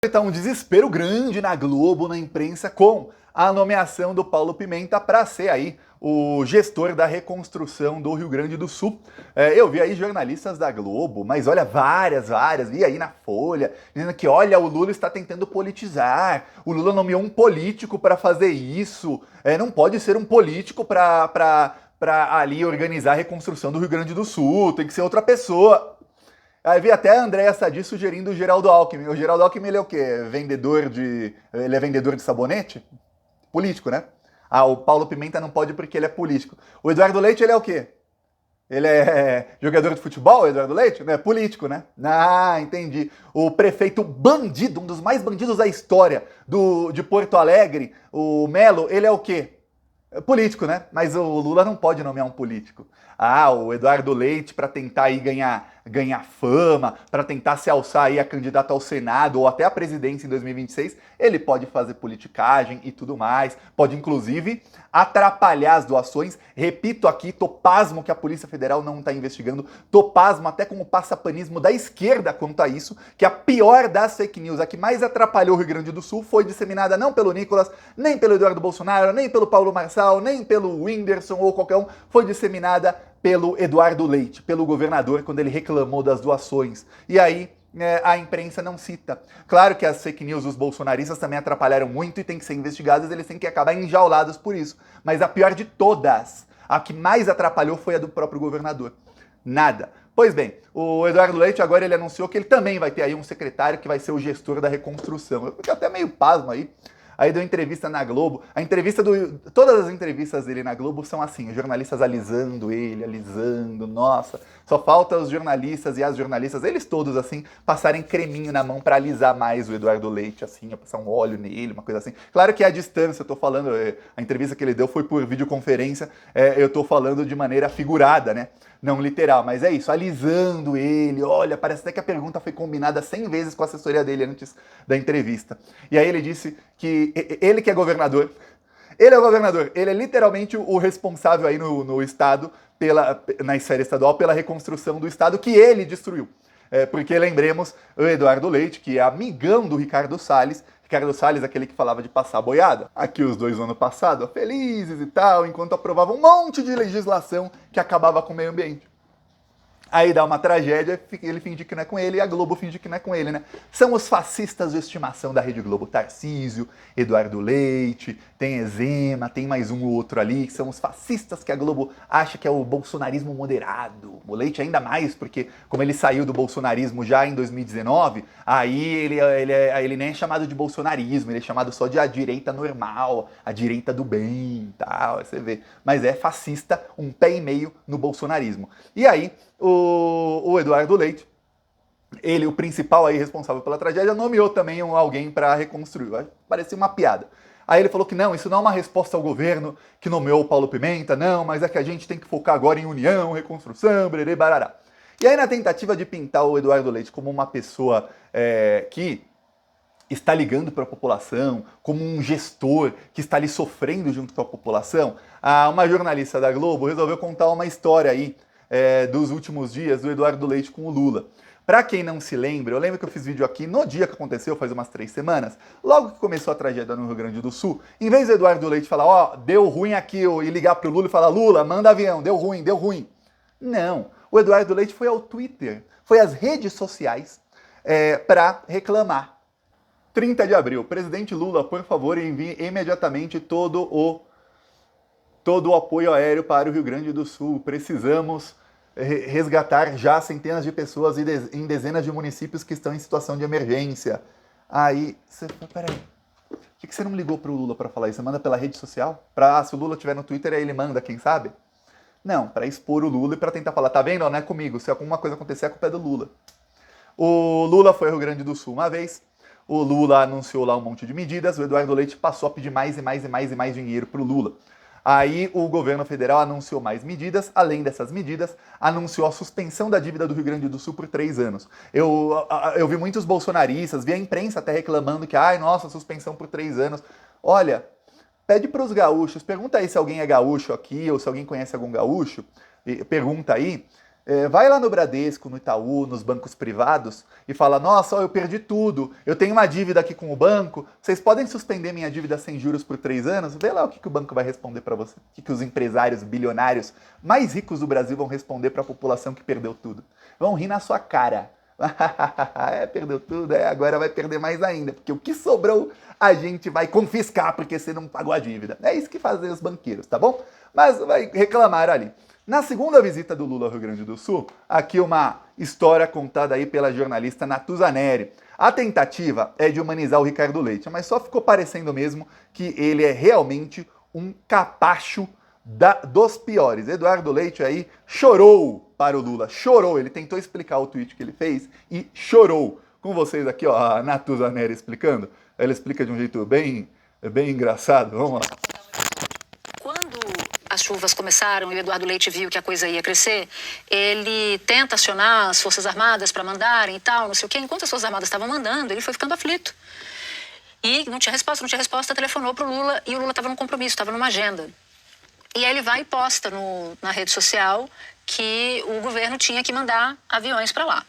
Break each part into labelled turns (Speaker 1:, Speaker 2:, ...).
Speaker 1: Está um desespero grande na Globo, na imprensa, com a nomeação do Paulo Pimenta para ser aí o gestor da reconstrução do Rio Grande do Sul. Eu vi aí jornalistas da Globo, mas olha, várias, vi aí na Folha, dizendo que olha, o Lula está tentando politizar, o Lula nomeou um político para fazer isso, não pode ser um político para ali organizar a reconstrução do Rio Grande do Sul, tem que ser outra pessoa. Aí vi até a Andréa Sadi sugerindo o Geraldo Alckmin. O Geraldo Alckmin, ele é o quê? Ele é vendedor de sabonete? Político, né? Ah, o Paulo Pimenta não pode porque ele é político. O Eduardo Leite, ele é o quê? Ele é jogador de futebol, Eduardo Leite? Não é político, né? Ah, entendi. O prefeito bandido, um dos mais bandidos da história de Porto Alegre, o Melo, ele é o quê? Político, né? Mas o Lula não pode nomear um político. Ah, o Eduardo Leite, para tentar aí ganhar fama, para tentar se alçar aí a candidato ao Senado ou até a presidência em 2026, ele pode fazer politicagem e tudo mais, pode inclusive atrapalhar as doações. Repito aqui, tô pasmo que a Polícia Federal não está investigando, tô pasmo até com o passapanismo da esquerda quanto a isso, que a pior das fake news, a que mais atrapalhou o Rio Grande do Sul, foi disseminada não pelo Nicolas, nem pelo Eduardo Bolsonaro, nem pelo Paulo Marçal, nem pelo Whindersson ou qualquer um, foi disseminada pelo Eduardo Leite, pelo governador, quando ele reclamou das doações. E aí, a imprensa não cita. Claro que as fake news dos bolsonaristas também atrapalharam muito e têm que ser investigadas, eles têm que acabar enjaulados por isso. Mas a pior de todas, a que mais atrapalhou foi a do próprio governador. Nada. Pois bem, o Eduardo Leite agora ele anunciou que ele também vai ter aí um secretário que vai ser o gestor da reconstrução. Eu fiquei até meio pasmo aí. Aí deu entrevista na Globo. Todas as entrevistas dele na Globo são assim, os jornalistas alisando ele, nossa. Só falta os jornalistas e as jornalistas, eles todos assim, passarem creminho na mão para alisar mais o Eduardo Leite, assim, passar um óleo nele, uma coisa assim. Claro que é a distância, eu tô falando, a entrevista que ele deu foi por videoconferência, eu tô falando de maneira figurada, né? Não literal, mas é isso, alisando ele, olha, parece até que a pergunta foi combinada 100 vezes com a assessoria dele antes da entrevista. E aí ele disse que ele que é governador, ele é o governador, ele é literalmente o responsável aí no estado, na esfera estadual, pela reconstrução do estado que ele destruiu. Porque lembremos, o Eduardo Leite, que é amigão do Ricardo Salles, aquele que falava de passar boiada. Aqui os dois no ano passado, felizes e tal, enquanto aprovavam um monte de legislação que acabava com o meio ambiente. Aí dá uma tragédia, ele finge que não é com ele e a Globo finge que não é com ele, né? São os fascistas de estimação da Rede Globo. Tarcísio, Eduardo Leite, tem Ezema, tem mais um ou outro ali, que são os fascistas que a Globo acha que é o bolsonarismo moderado. O Leite ainda mais, porque como ele saiu do bolsonarismo já em 2019, aí ele nem é chamado de bolsonarismo, ele é chamado só de a direita normal, a direita do bem, tal, você vê. Mas é fascista, um pé e meio no bolsonarismo. E aí, o Eduardo Leite, ele, o principal aí responsável pela tragédia, nomeou também alguém para reconstruir. Parecia uma piada. Aí ele falou que não, isso não é uma resposta ao governo que nomeou o Paulo Pimenta, não, mas é que a gente tem que focar agora em união, reconstrução, bererê, barará. E aí na tentativa de pintar o Eduardo Leite como uma pessoa que está ligando para a população, como um gestor que está ali sofrendo junto com a população, uma jornalista da Globo resolveu contar uma história aí dos últimos dias do Eduardo Leite com o Lula. Pra quem não se lembra, eu lembro que eu fiz vídeo aqui no dia que aconteceu, faz umas 3 semanas, logo que começou a tragédia no Rio Grande do Sul, em vez do Eduardo Leite falar, ó, deu ruim aqui, e ligar pro Lula e falar, Lula, manda avião, deu ruim. Não, o Eduardo Leite foi ao Twitter, foi às redes sociais para reclamar. 30 de abril, presidente Lula, por favor, envie imediatamente todo o apoio aéreo para o Rio Grande do Sul. Precisamos resgatar já centenas de pessoas em dezenas de municípios que estão em situação de emergência. Aí, você fala, peraí, por que você não ligou pro Lula para falar isso? Você manda pela rede social? Se o Lula estiver no Twitter, aí ele manda, quem sabe? Não, para expor o Lula e para tentar falar, tá vendo? Não é comigo, se alguma coisa acontecer, a culpa é do Lula. O Lula foi ao Rio Grande do Sul uma vez, o Lula anunciou lá um monte de medidas, o Eduardo Leite passou a pedir mais dinheiro pro Lula. Aí o governo federal anunciou mais medidas, além dessas medidas, anunciou a suspensão da dívida do Rio Grande do Sul por 3 anos. Eu vi muitos bolsonaristas, vi a imprensa até reclamando que, nossa, suspensão por 3 anos. Olha, pede para os gaúchos, pergunta aí se alguém é gaúcho aqui, ou se alguém conhece algum gaúcho, pergunta aí, Vai lá no Bradesco, no Itaú, nos bancos privados e fala, nossa, ó, eu perdi tudo, eu tenho uma dívida aqui com o banco, vocês podem suspender minha dívida sem juros por 3 anos? Vê lá o que o banco vai responder para você. O que os empresários bilionários mais ricos do Brasil vão responder para a população que perdeu tudo. Vão rir na sua cara. Perdeu tudo, agora vai perder mais ainda, porque o que sobrou a gente vai confiscar porque você não pagou a dívida. É isso que fazem os banqueiros, tá bom? Mas vai reclamar ali. Na segunda visita do Lula ao Rio Grande do Sul, aqui uma história contada aí pela jornalista Natuza Neri. A tentativa é de humanizar o Ricardo Leite, mas só ficou parecendo mesmo que ele é realmente um capacho dos piores. Eduardo Leite aí chorou para o Lula, chorou. Ele tentou explicar o tweet que ele fez e chorou. Com vocês aqui, ó, a Natuza Neri explicando. Ela explica de um jeito bem engraçado. Vamos lá.
Speaker 2: As chuvas começaram e o Eduardo Leite viu que a coisa ia crescer, ele tenta acionar as Forças Armadas para mandarem e tal, não sei o quê. Enquanto as Forças Armadas estavam mandando, ele foi ficando aflito. E não tinha resposta, telefonou para o Lula e o Lula estava num compromisso, estava numa agenda. E aí ele vai e posta na rede social que o governo tinha que mandar aviões para lá.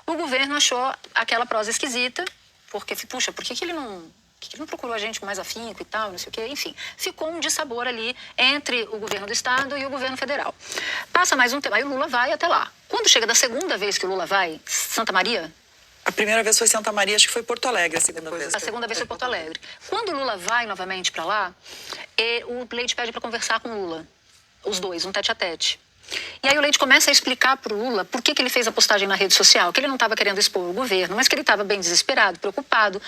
Speaker 2: O governo achou aquela prosa esquisita, porque, puxa, por que ele não procurou a gente com mais afinco e tal, não sei o quê? Enfim, ficou um dissabor ali entre o governo do estado e o governo federal. Passa mais um tempo, aí o Lula vai até lá. Quando chega da segunda vez que o Lula vai, Santa Maria...
Speaker 3: A primeira vez foi Santa Maria, acho que foi Porto Alegre a segunda vez.
Speaker 2: A segunda vez foi Porto Alegre. Quando o Lula vai novamente para lá, o Leite pede para conversar com o Lula. Os dois, um tete-a-tete. E aí o Leite começa a explicar para o Lula por que ele fez a postagem na rede social, que ele não estava querendo expor o governo, mas que ele estava bem desesperado, preocupado,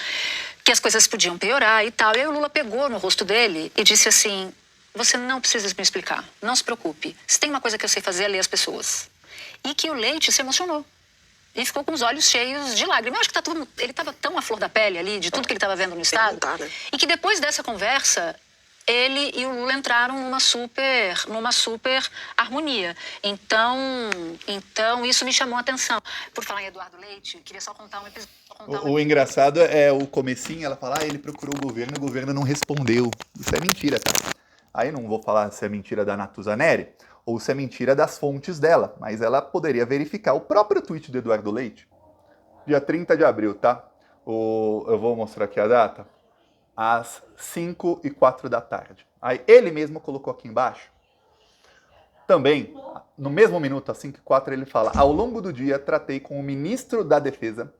Speaker 2: que as coisas podiam piorar e tal. E aí o Lula pegou no rosto dele e disse assim, você não precisa me explicar, não se preocupe. Se tem uma coisa que eu sei fazer é ler as pessoas. E que o Leite se emocionou. E ficou com os olhos cheios de lágrimas. Eu acho que ele estava tão à flor da pele ali, de tudo que ele estava vendo no estado, e que depois dessa conversa... ele e o Lula entraram numa super harmonia. Então isso me chamou a atenção. Por falar em Eduardo Leite, eu queria só contar um episódio.
Speaker 1: O engraçado é o comecinho, ela fala, ele procurou o governo não respondeu. Isso é mentira, tá? Aí não vou falar se é mentira da Natuza Neri ou se é mentira das fontes dela, mas ela poderia verificar o próprio tweet do Eduardo Leite. Dia 30 de abril, tá? Eu vou mostrar aqui a data. Às 5h04 da tarde. Aí ele mesmo colocou aqui embaixo. Também, no mesmo minuto, às 5h04, ele fala: ao longo do dia, tratei com o ministro da Defesa,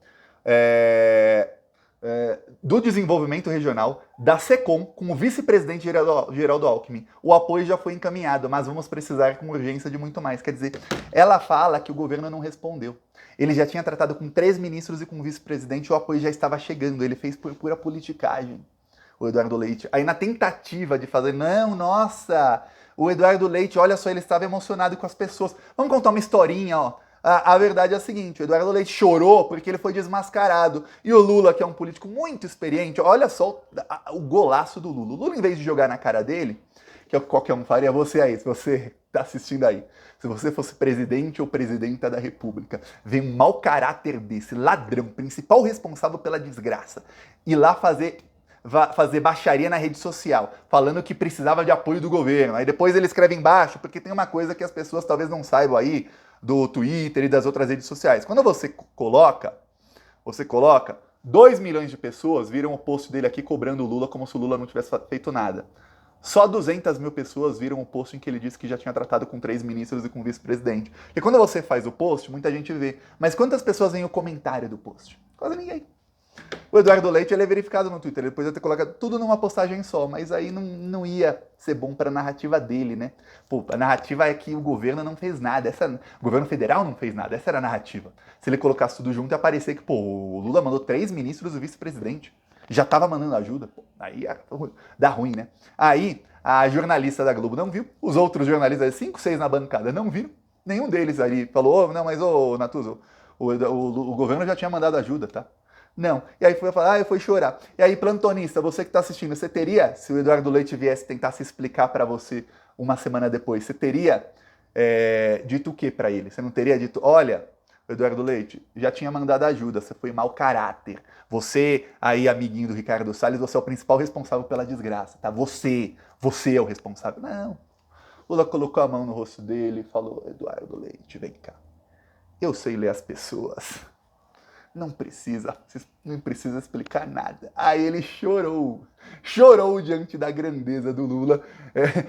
Speaker 1: do Desenvolvimento Regional, da SECOM, com o vice-presidente Geraldo Alckmin. O apoio já foi encaminhado, mas vamos precisar com urgência de muito mais. Quer dizer, ela fala que o governo não respondeu. Ele já tinha tratado com 3 ministros e com o vice-presidente, o apoio já estava chegando. Ele fez por pura politicagem. O Eduardo Leite. Aí na tentativa de fazer, não, nossa, o Eduardo Leite, olha só, ele estava emocionado com as pessoas. Vamos contar uma historinha, ó. A verdade é a seguinte, o Eduardo Leite chorou porque ele foi desmascarado. E o Lula, que é um político muito experiente, olha só o golaço do Lula. O Lula, em vez de jogar na cara dele, que é o que qualquer um faria, você aí, se você está assistindo aí, se você fosse presidente ou presidenta da República, vem um mau caráter desse, ladrão, principal responsável pela desgraça, ir lá fazer baixaria na rede social, falando que precisava de apoio do governo. Aí depois ele escreve embaixo, porque tem uma coisa que as pessoas talvez não saibam aí, do Twitter e das outras redes sociais. Quando você coloca 2 milhões de pessoas viram o post dele aqui cobrando o Lula como se o Lula não tivesse feito nada. Só 200 mil pessoas viram o post em que ele disse que já tinha tratado com 3 ministros e com o vice-presidente. E quando você faz o post, muita gente vê. Mas quantas pessoas veem o comentário do post? Quase ninguém. O Eduardo Leite, ele é verificado no Twitter, ele podia ter colocado tudo numa postagem só, mas aí não ia ser bom para a narrativa dele, né? Pô, a narrativa é que o governo não fez nada, o governo federal não fez nada, essa era a narrativa. Se ele colocasse tudo junto, ia parecer que, pô, o Lula mandou 3 ministros e o vice-presidente. Já tava mandando ajuda, pô, aí dá ruim, né? Aí a jornalista da Globo não viu, os outros jornalistas, 5, 6 na bancada, não viram, nenhum deles ali falou, não, mas Natuza, o governo já tinha mandado ajuda, tá? Não. E aí foi falar, eu fui chorar. E aí, plantonista, você que está assistindo, você teria, se o Eduardo Leite viesse tentar se explicar para você uma semana depois, você teria dito o que para ele? Você não teria dito, olha, Eduardo Leite, já tinha mandado ajuda, você foi mau caráter. Você, aí, amiguinho do Ricardo Salles, você é o principal responsável pela desgraça, tá? Você é o responsável. Não. Lula colocou a mão no rosto dele e falou: Eduardo Leite, vem cá. Eu sei ler as pessoas. Não precisa explicar nada. Aí ele chorou diante da grandeza do Lula,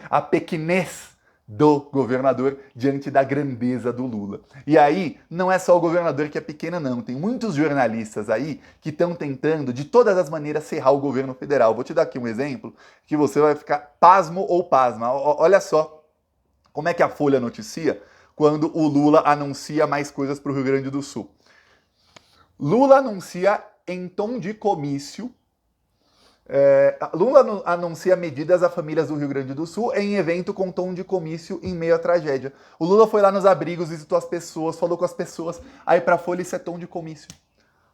Speaker 1: a pequenez do governador diante da grandeza do Lula. E aí, não é só o governador que é pequeno, não. Tem muitos jornalistas aí que estão tentando, de todas as maneiras, serrar o governo federal. Vou te dar aqui um exemplo que você vai ficar pasmo ou pasma. Olha só como é que a Folha noticia quando o Lula anuncia mais coisas para o Rio Grande do Sul. Lula anuncia em tom de comício. Lula anuncia medidas a famílias do Rio Grande do Sul em evento com tom de comício em meio à tragédia. O Lula foi lá nos abrigos, visitou as pessoas, falou com as pessoas. Aí pra Folha isso é tom de comício.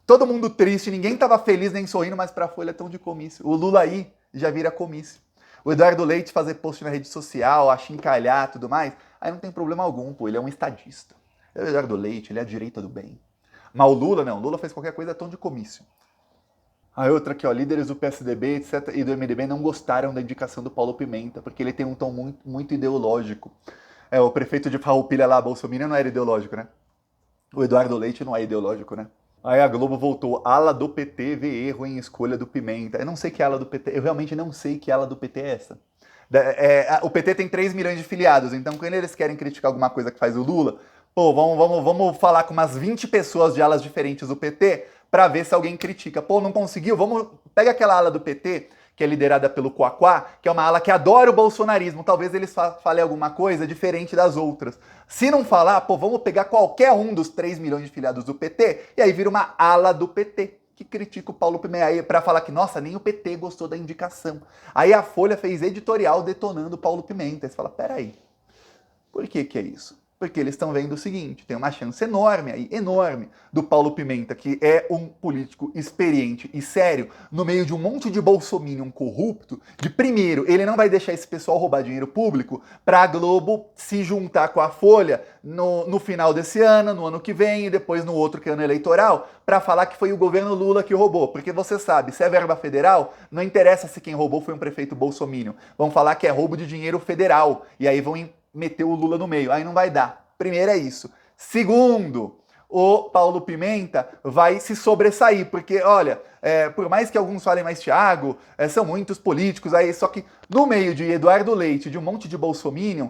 Speaker 1: Todo mundo triste, ninguém tava feliz nem sorrindo, mas pra Folha é tom de comício. O Lula aí já vira comício. O Eduardo Leite fazer post na rede social, achincalhar e tudo mais, aí não tem problema algum, pô, ele é um estadista. O Eduardo Leite, ele é a direita do bem. Mas o Lula, não. O Lula fez qualquer coisa, é tom de comício. A outra aqui, ó, líderes do PSDB, etc., e do MDB não gostaram da indicação do Paulo Pimenta, porque ele tem um tom muito ideológico. O prefeito de Farroupilha lá, Bolsonaro, não era ideológico, né? O Eduardo Leite não é ideológico, né? Aí a Globo voltou, ala do PT vê erro em escolha do Pimenta. Eu não sei que ala do PT, eu realmente não sei que ala do PT é essa. O PT tem 3 milhões de filiados, então quando eles querem criticar alguma coisa que faz o Lula, pô, vamos falar com umas 20 pessoas de alas diferentes do PT pra ver se alguém critica. Pô, não conseguiu? Pega aquela ala do PT, que é liderada pelo Quaquá, que é uma ala que adora o bolsonarismo. Talvez eles falem alguma coisa diferente das outras. Se não falar, pô, vamos pegar qualquer um dos 3 milhões de filiados do PT, e aí vira uma ala do PT, que critica o Paulo Pimenta, aí pra falar que, nossa, nem o PT gostou da indicação. Aí a Folha fez editorial detonando o Paulo Pimenta. Aí você fala, peraí, por que é isso? Porque eles estão vendo o seguinte, tem uma chance enorme aí, enorme, do Paulo Pimenta, que é um político experiente e sério, no meio de um monte de bolsominion corrupto, de primeiro, ele não vai deixar esse pessoal roubar dinheiro público pra Globo se juntar com a Folha no final desse ano, no ano que vem e depois no outro, que é ano eleitoral, pra falar que foi o governo Lula que roubou. Porque você sabe, se é verba federal, não interessa se quem roubou foi um prefeito bolsominion. Vão falar que é roubo de dinheiro federal, e aí vão meter o Lula no meio. Aí não vai dar. Primeiro é isso. Segundo, o Paulo Pimenta vai se sobressair, porque, olha, por mais que alguns falem, mas Thiago, são muitos políticos aí, só que no meio de Eduardo Leite, de um monte de bolsominion,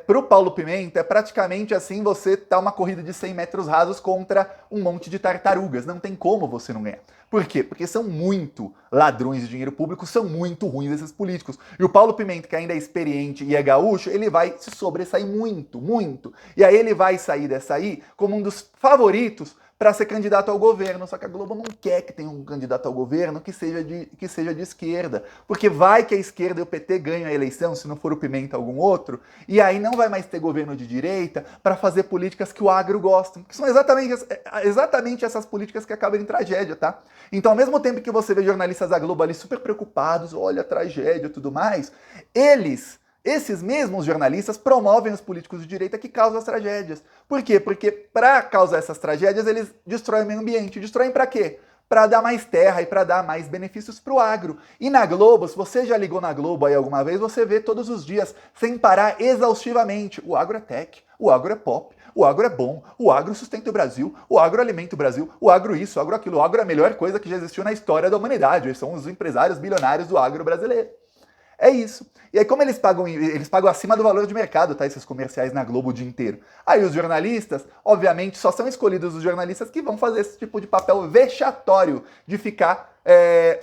Speaker 1: pro Paulo Pimenta é praticamente assim, você tá uma corrida de 100 metros rasos contra um monte de tartarugas. Não tem como você não ganhar. Por quê? Porque são muito ladrões de dinheiro público, são muito ruins esses políticos. E o Paulo Pimenta, que ainda é experiente e é gaúcho, ele vai se sobressair muito, muito. E aí ele vai sair dessa aí como um dos favoritos para ser candidato ao governo. Só que a Globo não quer que tenha um candidato ao governo que seja de esquerda. Porque vai que a esquerda e o PT ganham a eleição, se não for o Pimenta algum outro, e aí não vai mais ter governo de direita para fazer políticas que o agro gosta. Que são exatamente essas políticas que acabam em tragédia, tá? Então, ao mesmo tempo que você vê jornalistas da Globo ali super preocupados, olha a tragédia e tudo mais, esses mesmos jornalistas promovem os políticos de direita que causam as tragédias. Por quê? Porque para causar essas tragédias, eles destroem o meio ambiente. Destroem para quê? Para dar mais terra e para dar mais benefícios para o agro. E na Globo, se você já ligou na Globo aí alguma vez, você vê todos os dias, sem parar, exaustivamente, o agro é tech, o agro é pop, o agro é bom, o agro sustenta o Brasil, o agro alimenta o Brasil, o agro isso, o agro aquilo, o agro é a melhor coisa que já existiu na história da humanidade. Eles são os empresários bilionários do agro brasileiro. É isso. E aí, como eles pagam acima do valor de mercado, tá? Esses comerciais na Globo o dia inteiro. Aí os jornalistas, obviamente, só são escolhidos os jornalistas que vão fazer esse tipo de papel vexatório de ficar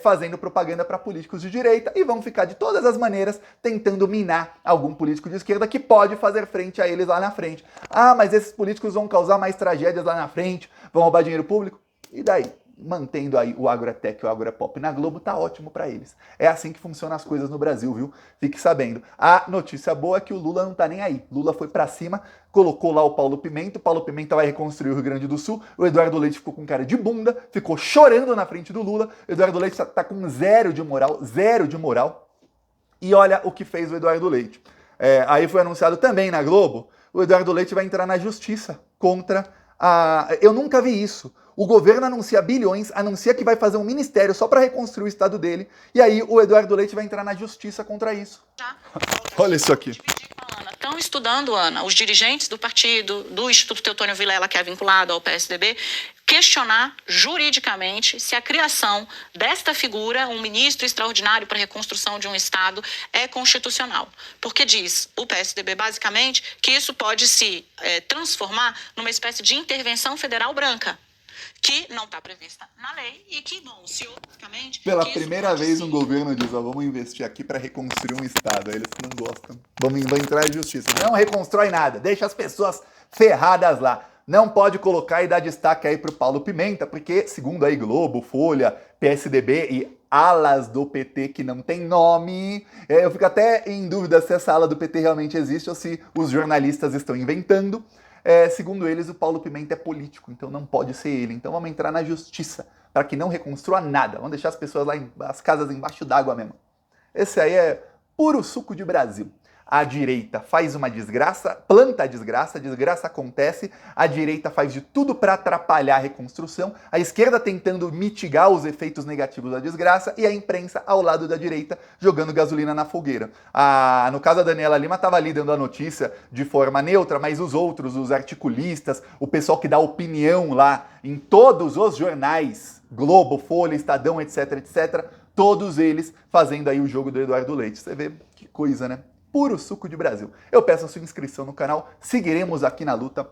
Speaker 1: fazendo propaganda para políticos de direita e vão ficar de todas as maneiras tentando minar algum político de esquerda que pode fazer frente a eles lá na frente. Ah, mas esses políticos vão causar mais tragédias lá na frente, vão roubar dinheiro público? E daí? Mantendo aí o agrotech e o agropop na Globo, tá ótimo pra eles. É assim que funcionam as coisas no Brasil, viu? Fique sabendo. A notícia boa é que o Lula não tá nem aí. Lula foi pra cima, colocou lá o Paulo Pimenta vai reconstruir o Rio Grande do Sul, o Eduardo Leite ficou com cara de bunda, ficou chorando na frente do Lula, o Eduardo Leite tá com zero de moral. E olha o que fez o Eduardo Leite. Aí foi anunciado também na Globo, o Eduardo Leite vai entrar na justiça contra a... Eu nunca vi isso. O governo anuncia bilhões, anuncia que vai fazer um ministério só para reconstruir o estado dele, e aí o Eduardo Leite vai entrar na justiça contra isso. Olha isso aqui.
Speaker 4: estão estudando, Ana, os dirigentes do partido, do Instituto Teotônio Vilela, que é vinculado ao PSDB, questionar juridicamente se a criação desta figura, um ministro extraordinário para a reconstrução de um Estado, é constitucional. Porque diz o PSDB, basicamente, que isso pode se transformar numa espécie de intervenção federal branca, que não está prevista na lei e que enunciosamente...
Speaker 1: Pela primeira vez um governo diz, ó, vamos investir aqui para reconstruir um Estado. Aí eles não gostam. Vamos entrar em justiça. Não reconstrói nada, deixa as pessoas ferradas lá. Não pode colocar e dar destaque aí pro Paulo Pimenta, porque, segundo aí Globo, Folha, PSDB e alas do PT que não tem nome, eu fico até em dúvida se essa ala do PT realmente existe ou se os jornalistas estão inventando. Segundo eles, o Paulo Pimenta é político, então não pode ser ele. Então vamos entrar na justiça, para que não reconstrua nada. Vamos deixar as pessoas lá, as casas embaixo d'água mesmo. Esse aí é puro suco de Brasil. A direita faz uma desgraça, planta a desgraça acontece, a direita faz de tudo para atrapalhar a reconstrução, a esquerda tentando mitigar os efeitos negativos da desgraça e a imprensa ao lado da direita jogando gasolina na fogueira. No caso, a Daniela Lima estava ali dando a notícia de forma neutra, mas os outros, os articulistas, o pessoal que dá opinião lá em todos os jornais, Globo, Folha, Estadão, etc, etc, todos eles fazendo aí o jogo do Eduardo Leite. Você vê que coisa, né? Puro suco de Brasil. Eu peço a sua inscrição no canal, seguiremos aqui na luta.